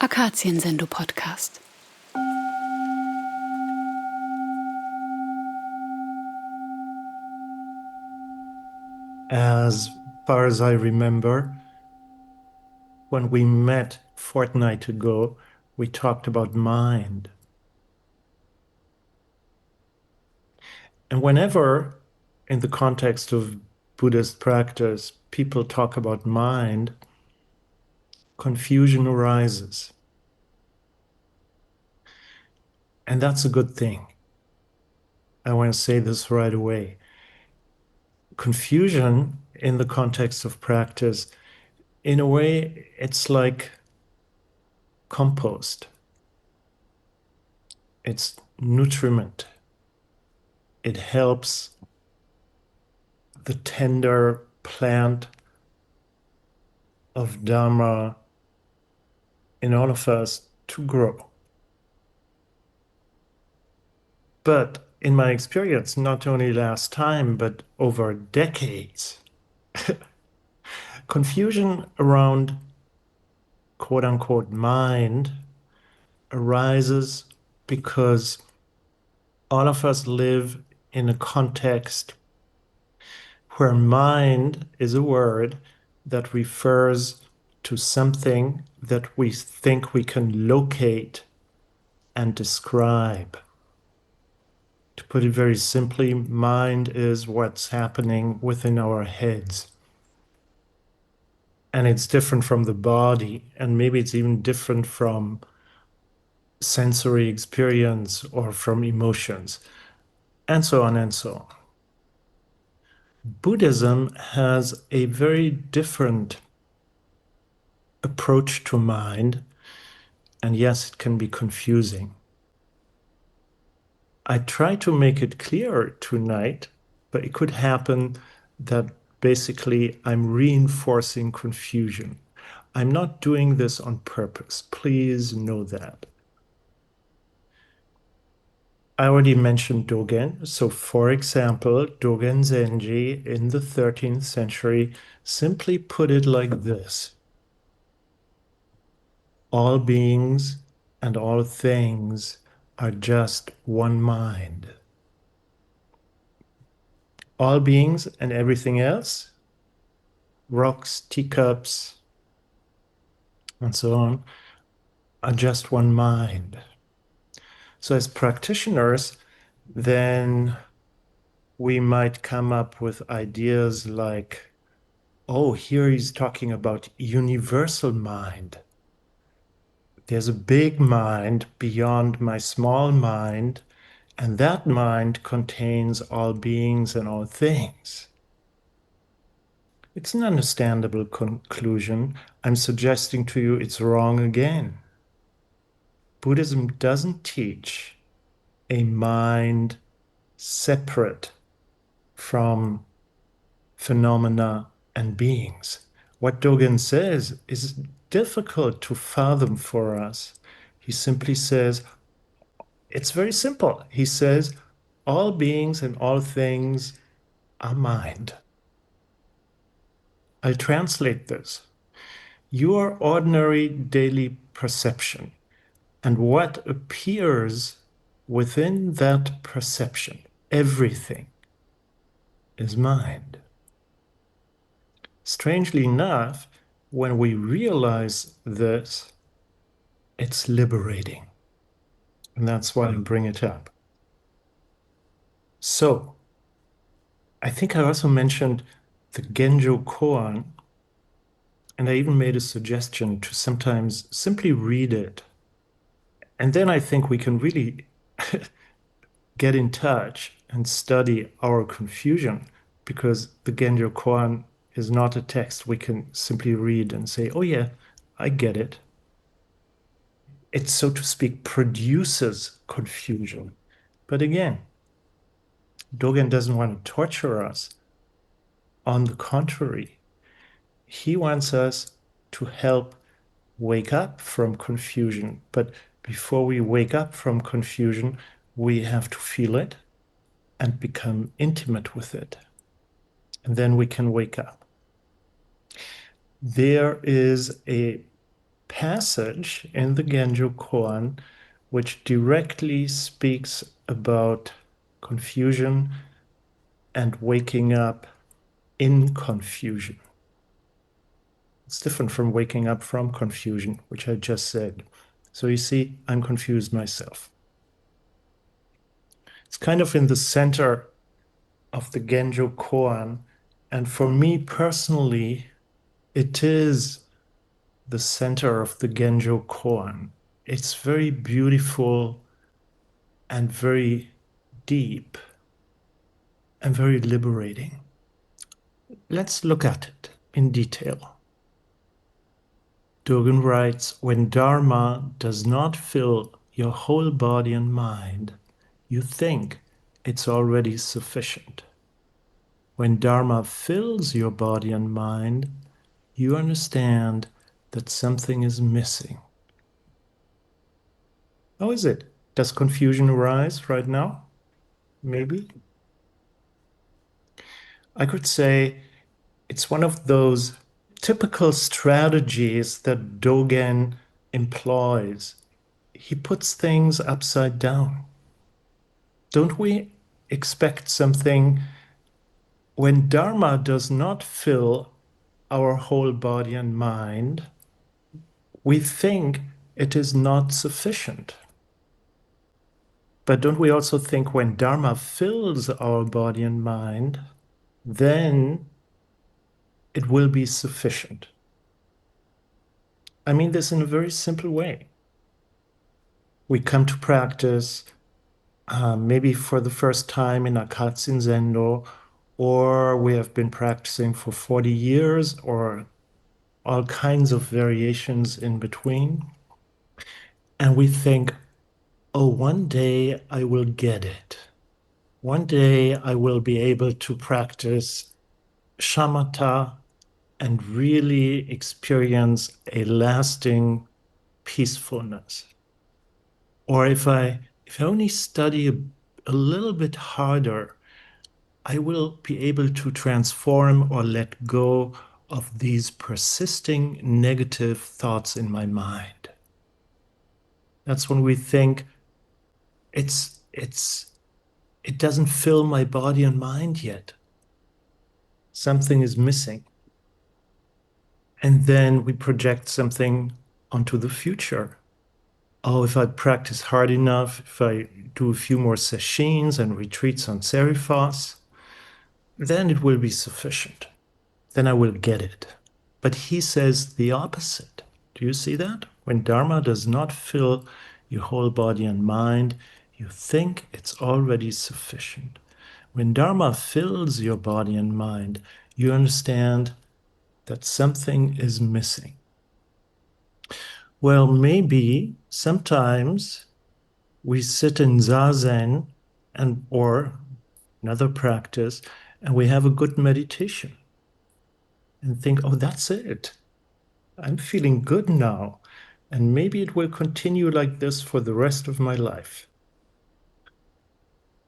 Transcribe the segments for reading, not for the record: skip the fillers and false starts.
Akazienzendo podcast. As far as I remember, when we met a fortnight ago, we talked about mind. And whenever, in the context of Buddhist practice, people talk about mind, confusion arises. And that's a good thing. I want to say this right away. Confusion in the context of practice, in a way, it's like compost. It's nutriment. It helps the tender plant of Dharma in all of us to grow. But in my experience, not only last time, but over decades, confusion around quote unquote mind arises because all of us live in a context where mind is a word that refers to something that we think we can locate and describe. To put it very simply, mind is what's happening within our heads. And it's different from the body, and maybe it's even different from sensory experience or from emotions, and so on and so on. Buddhism has a very different approach to mind, and yes, it can be confusing. I try to make it clearer tonight, but it could happen that basically I'm reinforcing confusion. I'm not doing this on purpose. Please know that. I already mentioned Dōgen. So, for example, Dōgen Zenji in the 13th century simply put it like this: all beings and all things are just one mind. All beings and everything else, rocks, teacups, and so on, are just one mind. So as practitioners, then we might come up with ideas like, oh, here he's talking about universal mind. There's a big mind beyond my small mind, and that mind contains all beings and all things. It's an understandable conclusion. I'm suggesting to you it's wrong again. Buddhism doesn't teach a mind separate from phenomena and beings. What Dōgen says is difficult to fathom for us. He simply says, it's very simple. He says, all beings and all things are mind. I'll translate this. Your ordinary daily perception and what appears within that perception, everything, is mind. Strangely enough, when we realize this, it's liberating. And that's why I bring it up. So, I think I also mentioned the Genjōkōan, and I even made a suggestion to sometimes simply read it. And then I think we can really get in touch and study our confusion, because the Genjōkōan is not a text we can simply read and say, oh yeah, I get it. It, so to speak, produces confusion. But again, Dōgen doesn't want to torture us. On the contrary, he wants us to help wake up from confusion. But before we wake up from confusion, we have to feel it and become intimate with it. And then we can wake up. There is a passage in the Genjōkōan which directly speaks about confusion and waking up in confusion. It's different from waking up from confusion, which I just said. So you see, I'm confused myself. It's kind of in the center of the Genjōkōan, and for me personally, it is the center of the Genjōkōan. It's very beautiful and very deep and very liberating. Let's look at it in detail. Dōgen writes, when Dharma does not fill your whole body and mind, you think it's already sufficient. When Dharma fills your body and mind, you understand that something is missing. How is it? Does confusion arise right now? Maybe. I could say it's one of those typical strategies that Dōgen employs. He puts things upside down. Don't we expect something when Dharma does not fill our whole body and mind? We think it is not sufficient. But don't we also think when Dharma fills our body and mind, then it will be sufficient? I mean this in a very simple way. We come to practice maybe for the first time in Akazienzendo, or we have been practicing for 40 years, or all kinds of variations in between. And we think, oh, one day I will get it. One day I will be able to practice shamatha and really experience a lasting peacefulness. Or if I only study a little bit harder, I will be able to transform or let go of these persisting negative thoughts in my mind. That's when we think it doesn't fill my body and mind yet. Something is missing. And then we project something onto the future. Oh, if I practice hard enough, if I do a few more sessions and retreats on Serifos, then it will be sufficient. Then I will get it. But he says the opposite. Do you see that? When Dharma does not fill your whole body and mind, you think it's already sufficient. When Dharma fills your body and mind, you understand that something is missing. Well, maybe sometimes we sit in Zazen or another practice, and we have a good meditation and think, oh, that's it. I'm feeling good now. And maybe it will continue like this for the rest of my life.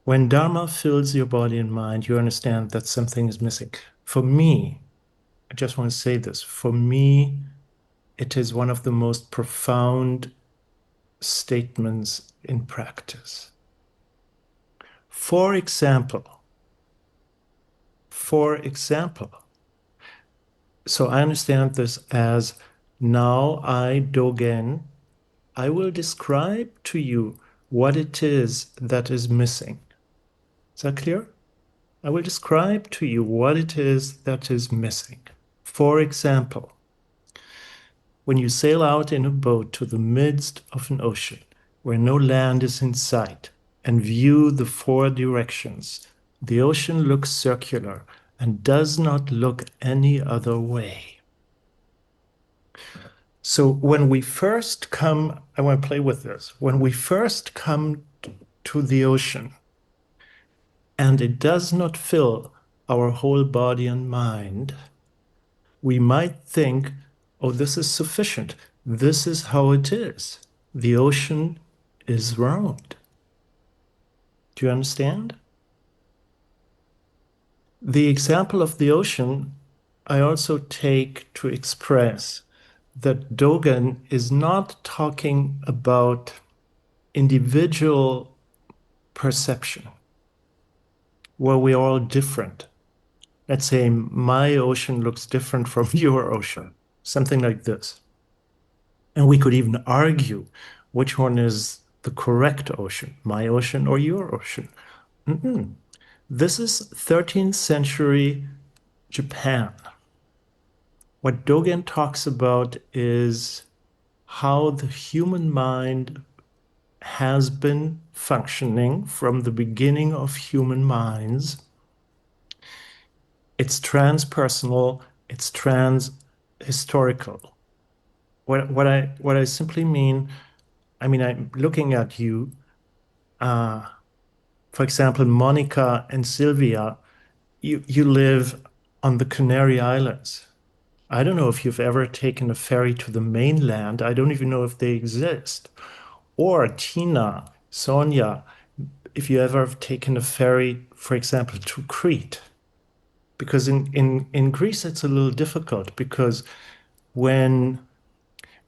When Dharma fills your body and mind, you understand that something is missing. For me, I just want to say this, for me, it is one of the most profound statements in practice. For example, so I understand this as, now I, Dōgen, I will describe to you what it is that is missing. Is that clear? I will describe to you what it is that is missing. For example, when you sail out in a boat to the midst of an ocean where no land is in sight and view the four directions, the ocean looks circular and does not look any other way. So when we first come, I want to play with this. When we first come to the ocean and it does not fill our whole body and mind, we might think, oh, this is sufficient. This is how it is. The ocean is round. Do you understand? The example of the ocean I also take to express that Dōgen is not talking about individual perception, where we're all different. Let's say my ocean looks different from your ocean, something like this. And we could even argue which one is the correct ocean, my ocean or your ocean. Mm-mm. This is 13th century Japan. What Dogen talks about is how the human mind has been functioning from the beginning of human minds. It's transpersonal, it's transhistorical. What I simply mean, I'm looking at you. For example, Monica and Sylvia, you live on the Canary Islands. I don't know if you've ever taken a ferry to the mainland. I don't even know if they exist. Or Tina, Sonia, if you ever have taken a ferry, for example, to Crete. Because in Greece, it's a little difficult because when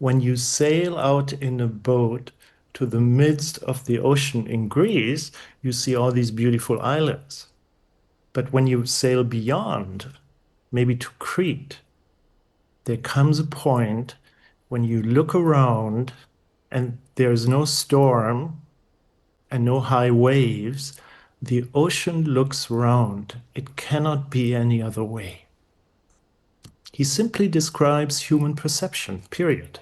when you sail out in a boat to the midst of the ocean in Greece, you see all these beautiful islands. But when you sail beyond, maybe to Crete, there comes a point when you look around and there's no storm and no high waves. The ocean looks round. It cannot be any other way. He simply describes human perception, period.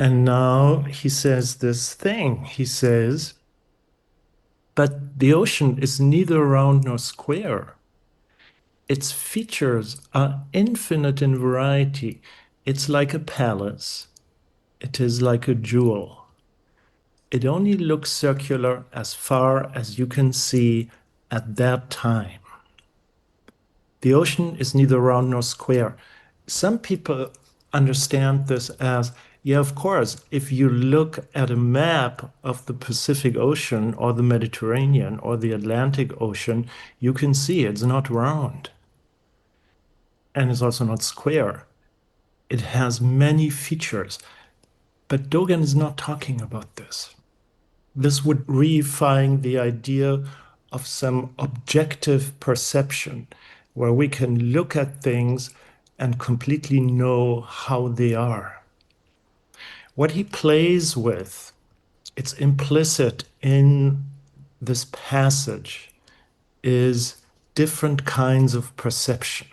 And now he says this thing. He says, but the ocean is neither round nor square. Its features are infinite in variety. It's like a palace. It is like a jewel. It only looks circular as far as you can see at that time. The ocean is neither round nor square. Some people understand this as, yeah, of course, if you look at a map of the Pacific Ocean or the Mediterranean or the Atlantic Ocean, you can see it's not round and it's also not square. It has many features. But Dogen is not talking about this. This would reifying the idea of some objective perception where we can look at things and completely know how they are. What he plays with, it's implicit in this passage, is different kinds of perception.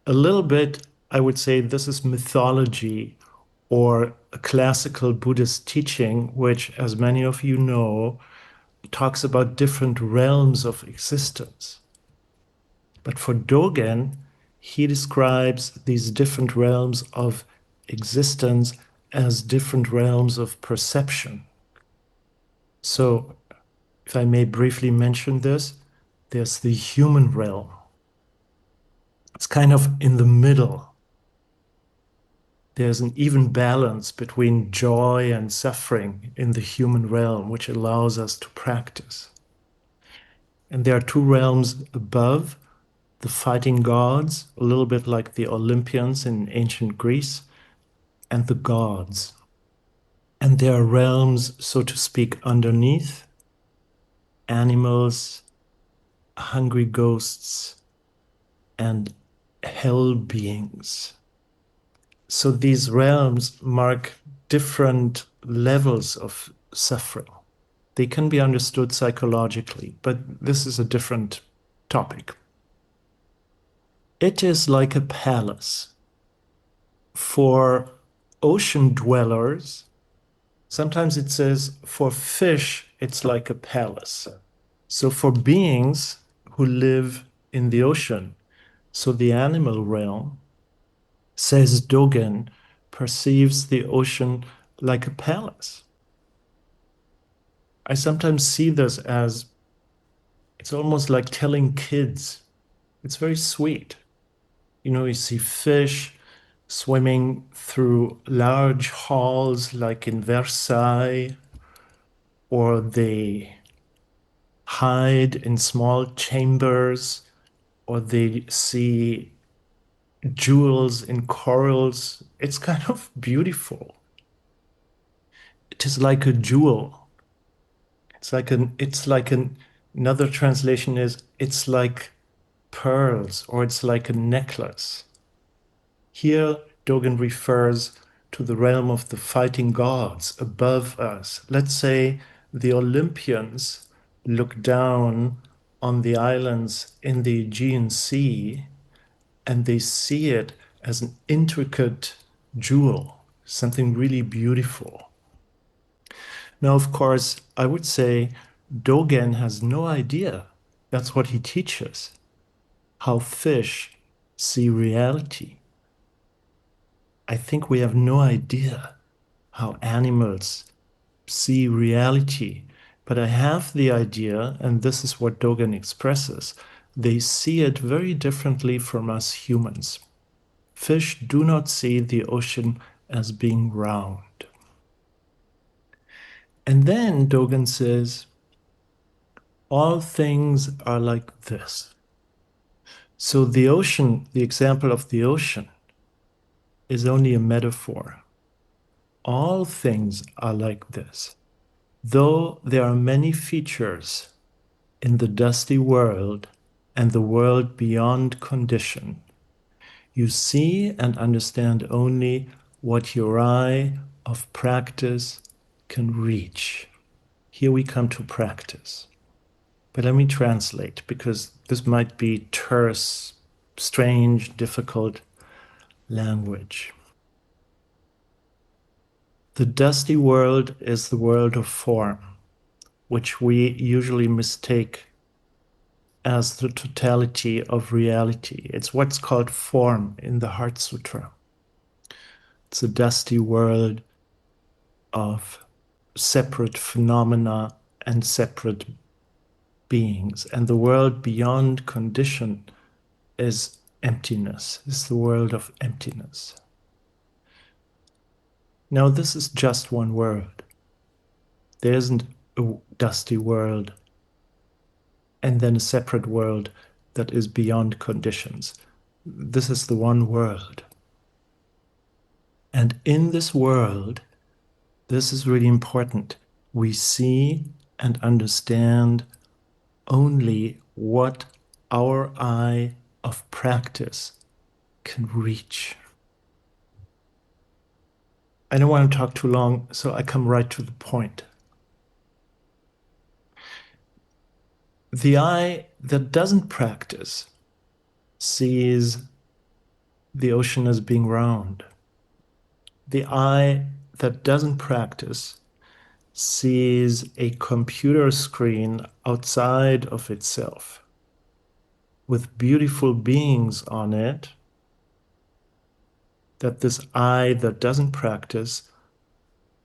A little bit, I would say this is mythology or a classical Buddhist teaching, which, as many of you know, talks about different realms of existence. But for Dogen, he describes these different realms of existence as different realms of perception. So, if I may briefly mention this, there's the human realm. It's kind of in the middle. There's an even balance between joy and suffering in the human realm, which allows us to practice. And there are two realms above, the fighting gods, a little bit like the Olympians in ancient Greece, and the gods. And there are realms, so to speak, underneath, animals, hungry ghosts, and hell beings. So these realms mark different levels of suffering. They can be understood psychologically, but this is a different topic. It is like a palace. For ocean dwellers, sometimes it says for fish, it's like a palace. So for beings who live in the ocean, so the animal realm, says Dogen, perceives the ocean like a palace. I sometimes see this as it's almost like telling kids. It's very sweet. You know, you see fish swimming through large halls like in Versailles, or they hide in small chambers, or they see jewels in corals. It's kind of beautiful. It is like a jewel. Another translation is it's like pearls or it's like a necklace. Here, Dogen refers to the realm of the fighting gods above us. Let's say the Olympians look down on the islands in the Aegean Sea and they see it as an intricate jewel, something really beautiful. Now, of course, I would say Dogen has no idea. That's what he teaches, how fish see reality. I think we have no idea how animals see reality, but I have the idea, and this is what Dogen expresses, they see it very differently from us humans. Fish do not see the ocean as being round. And then Dogen says, all things are like this. So the ocean, the example of the ocean, is only a metaphor. All things are like this. Though there are many features in the dusty world and the world beyond condition, you see and understand only what your eye of practice can reach. Here we come to practice. But let me translate, because this might be terse, strange, difficult language. The dusty world is the world of form, which we usually mistake as the totality of reality. It's what's called form in the Heart Sutra. It's a dusty world of separate phenomena and separate beings. And the world beyond condition is emptiness, is the world of emptiness. Now, this is just one world. There isn't a dusty world and then a separate world that is beyond conditions. This is the one world. And in this world, this is really important. We see and understand only what our eye of practice can reach. I don't want to talk too long, so I come right to the point. The eye that doesn't practice sees the ocean as being round. The eye that doesn't practice sees a computer screen outside of itself with beautiful beings on it, that this eye that doesn't practice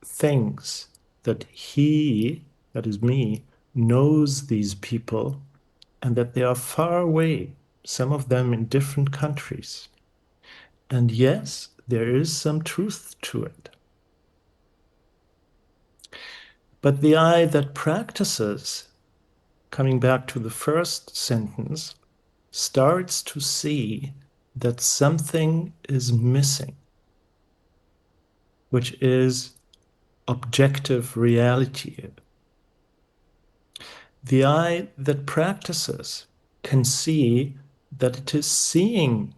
thinks that he, that is me, knows these people and that they are far away, some of them in different countries. And yes, there is some truth to it. But the eye that practices, coming back to the first sentence, starts to see that something is missing, which is objective reality. The eye that practices can see that it is seeing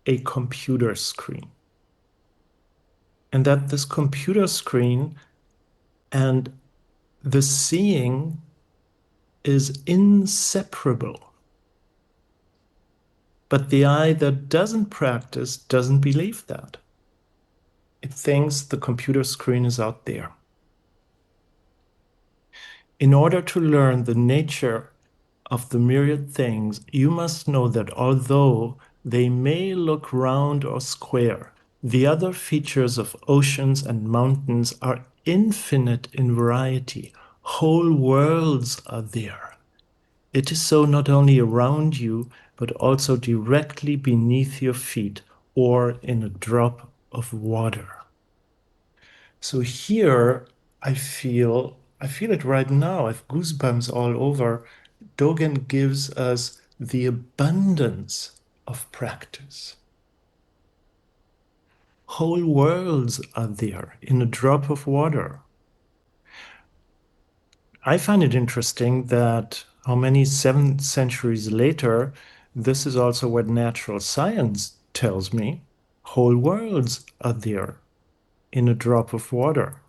a computer screen, and that this computer screen and the seeing is inseparable. But the eye that doesn't practice doesn't believe that. It thinks the computer screen is out there. In order to learn the nature of the myriad things, you must know that although they may look round or square, the other features of oceans and mountains are infinite in variety. Whole worlds are there. It is so not only around you, but also directly beneath your feet or in a drop of water. So here I feel it right now. I have goosebumps all over. Dogen gives us the abundance of practice. Whole worlds are there in a drop of water. I find it interesting that how many 7 centuries later, this is also what natural science tells me. Whole worlds are there in a drop of water.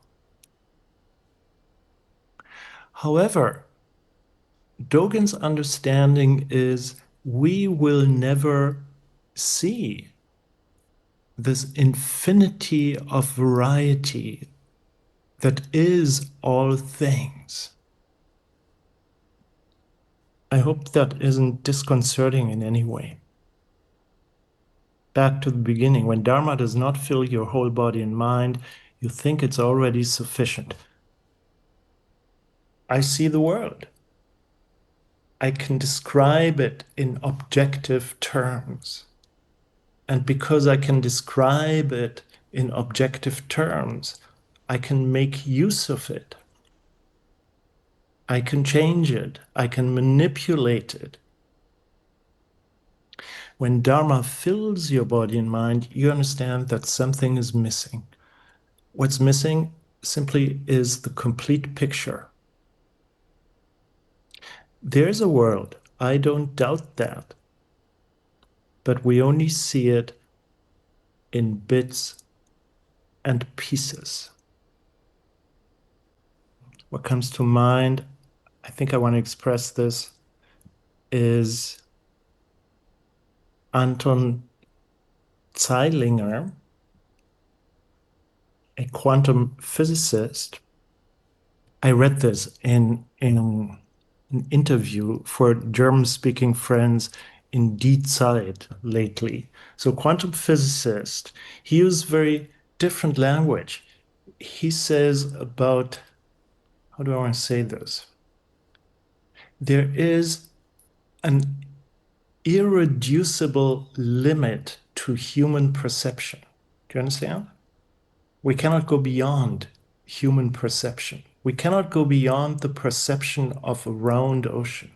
However, Dogen's understanding is we will never see this infinity of variety that is all things. I hope that isn't disconcerting in any way. Back to the beginning, when Dharma does not fill your whole body and mind, you think it's already sufficient. I see the world. I can describe it in objective terms. And because I can describe it in objective terms, I can make use of it. I can change it. I can manipulate it. When Dharma fills your body and mind, you understand that something is missing. What's missing simply is the complete picture. There's a world, I don't doubt that, but we only see it in bits and pieces. What comes to mind, I think I want to express this, is Anton Zeilinger, a quantum physicist. I read this in an interview for German-speaking friends in Die Zeit lately. So quantum physicist, he uses very different language. He says about, how do I want to say this? There is an irreducible limit to human perception. Do you understand? We cannot go beyond human perception. We cannot go beyond the perception of a round ocean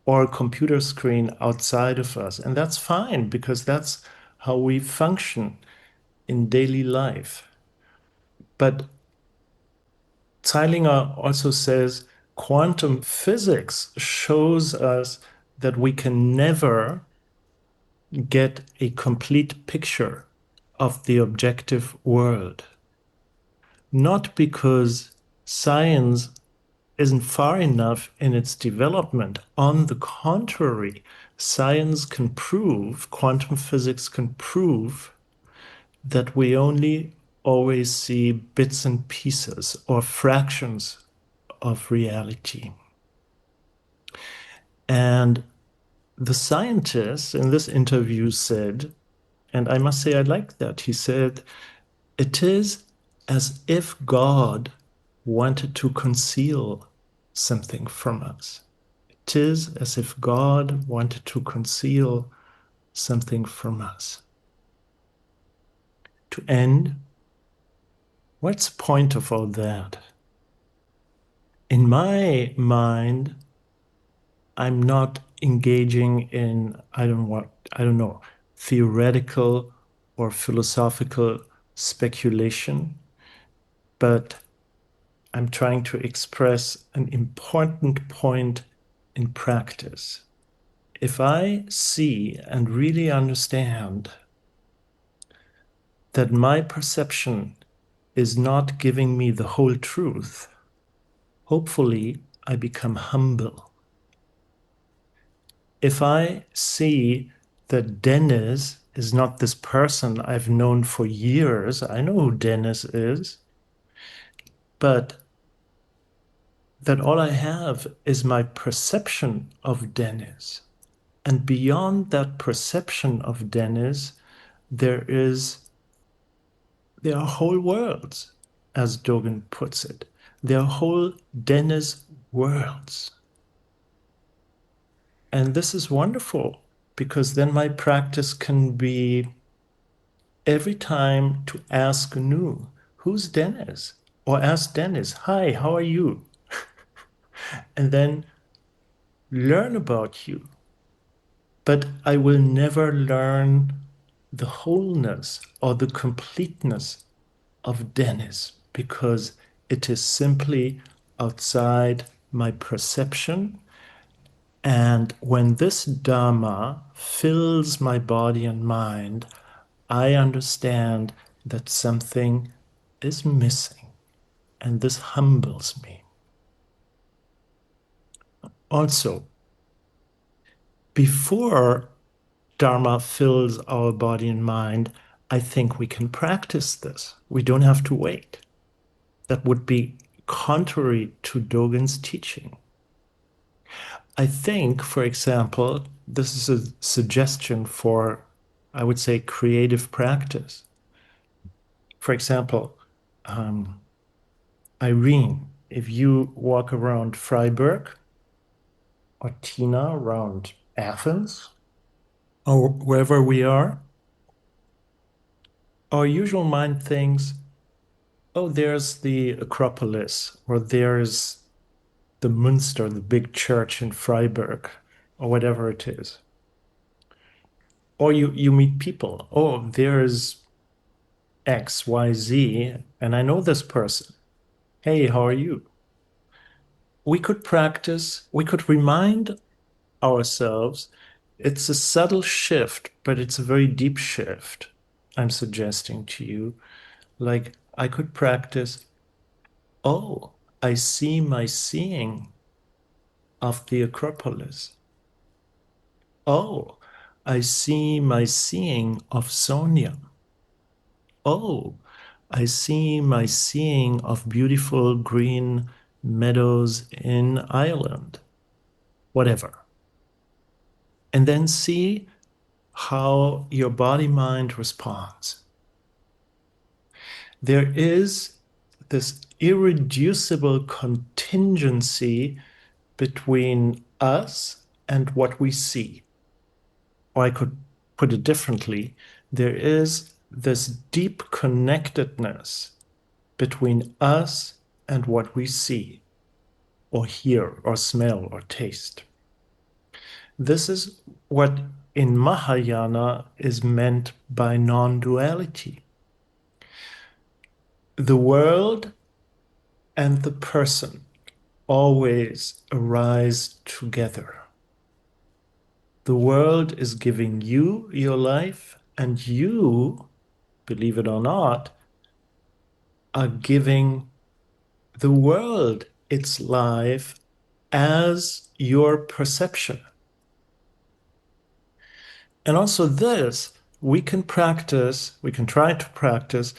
or a computer screen outside of us. And that's fine because that's how we function in daily life. But Zeilinger also says quantum physics shows us that we can never get a complete picture of the objective world. Not because science isn't far enough in its development. On the contrary, science can prove, quantum physics can prove, that we only always see bits and pieces or fractions of reality. And the scientist in this interview said, and I must say I like that, he said, it is as if God wanted to conceal something from us. It is as if God wanted to conceal something from us. To end, what's the point of all that? In my mind, I'm not engaging in, I don't know, theoretical or philosophical speculation, but I'm trying to express an important point in practice. If I see and really understand that my perception is not giving me the whole truth, hopefully I become humble. If I see that Dennis is not this person I've known for years, I know who Dennis is, but that all I have is my perception of Dennis. And beyond that perception of Dennis, there are whole worlds, as Dōgen puts it. There are whole Dennis worlds. And this is wonderful because then my practice can be every time to ask anew, who's Dennis? Or ask Dennis, hi, how are you? And then learn about you. But I will never learn the wholeness or the completeness of Dennis, because it is simply outside my perception. And when this Dharma fills my body and mind, I understand that something is missing, and this humbles me. Also, before Dharma fills our body and mind, I think we can practice this. We don't have to wait. That would be contrary to Dogen's teaching. I think, for example, this is a suggestion for, I would say, creative practice. For example, Irene, if you walk around Freiburg or Tina around Athens or wherever we are, our usual mind thinks, oh, there's the Acropolis, or there's the Münster, the big church in Freiburg, or whatever it is. Or you meet people. Oh, there's X, Y, Z, and I know this person. Hey, how are you? We could practice, we could remind ourselves it's a subtle shift, but it's a very deep shift I'm suggesting to you. Like I could practice, oh, I see my seeing of the Acropolis. Oh, I see my seeing of Sonia. Oh, I see my seeing of beautiful green meadows in Ireland. Whatever. And then see how your body mind responds. There is this irreducible contingency between us and what we see. Or I could put it differently, there is this deep connectedness between us and what we see, or hear, or smell, or taste. This is what in Mahayana is meant by non-duality. The world and the person always arise together. The world is giving you your life, and you, believe it or not, are giving the world its life as your perception. And also this, we can practice, we can try to practice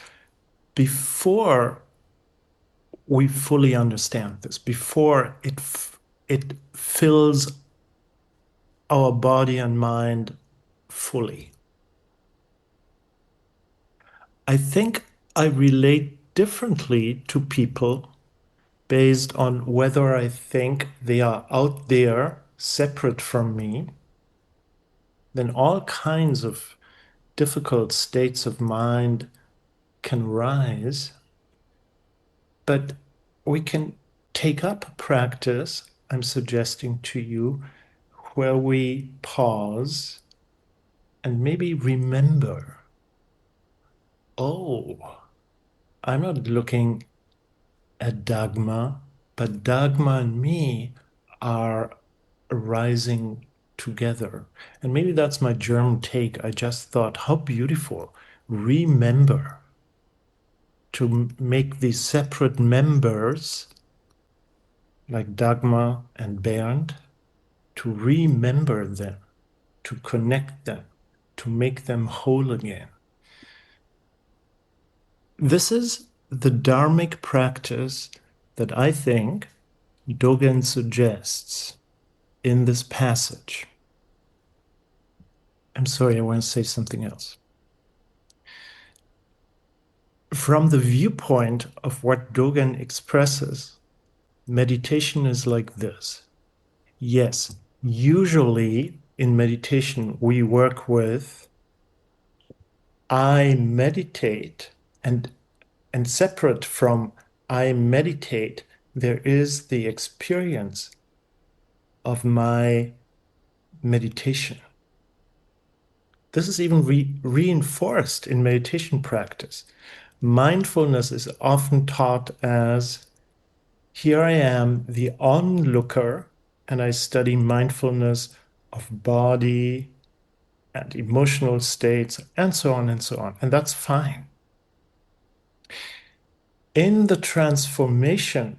before we fully understand this, before it fills our body and mind fully. I think I relate differently to people based on whether I think they are out there separate from me. Then all kinds of difficult states of mind can rise, but we can take up a practice I'm suggesting to you where we pause and maybe remember, oh, I'm not looking at Dharma, but Dharma and me are arising together. And maybe that's my German take. I just thought, how beautiful. Remember to make these separate members like Dagmar and Bernd, to remember them, to connect them, to make them whole again. This is the Dharmic practice that I think Dōgen suggests in this passage. I'm sorry, I want to say something else. From the viewpoint of what Dōgen expresses, meditation is like this. Yes, usually in meditation, we work with I meditate, and separate from I meditate, there is the experience of my meditation. This is even reinforced in meditation practice. Mindfulness is often taught as, here I am, the onlooker, and I study mindfulness of body and emotional states, and so on and so on. And that's fine. In the transformation,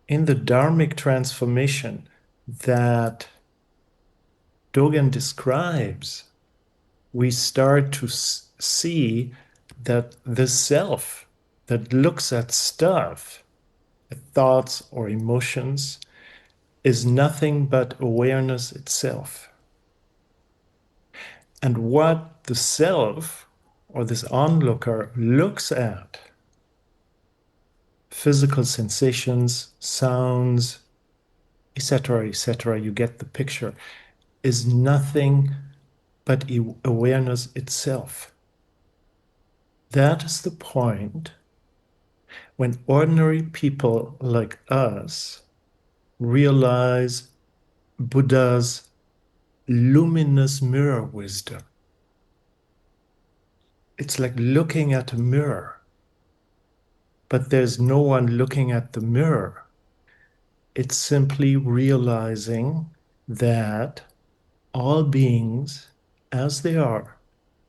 in the dharmic transformation that Dōgen describes, we start to see that the self that looks at stuff, at thoughts or emotions, is nothing but awareness itself. And what the self or this onlooker looks at, physical sensations, sounds, etc., you get the picture, is nothing but awareness itself. That is the point when ordinary people like us realize Buddha's luminous mirror wisdom. It's like looking at a mirror, but there's no one looking at the mirror. It's simply realizing that all beings as they are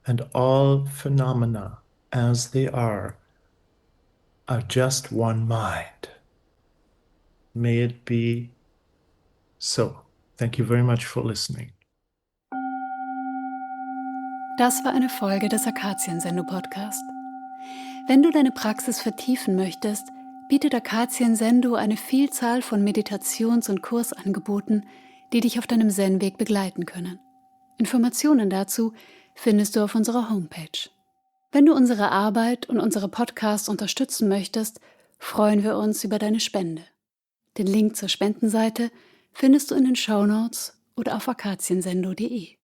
and all phenomena as they are just one mind. May it be so. Thank you very much for listening. Das war eine Folge des Akazienzendo Podcast. Wenn du deine Praxis vertiefen möchtest, bietet Akazienzendo eine Vielzahl von Meditations- und Kursangeboten, die dich auf deinem Zen-Weg begleiten können. Informationen dazu findest du auf unserer Homepage. Wenn du unsere Arbeit und unsere Podcasts unterstützen möchtest, freuen wir uns über deine Spende. Den Link zur Spendenseite findest du in den Shownotes oder auf akazienzendo.de.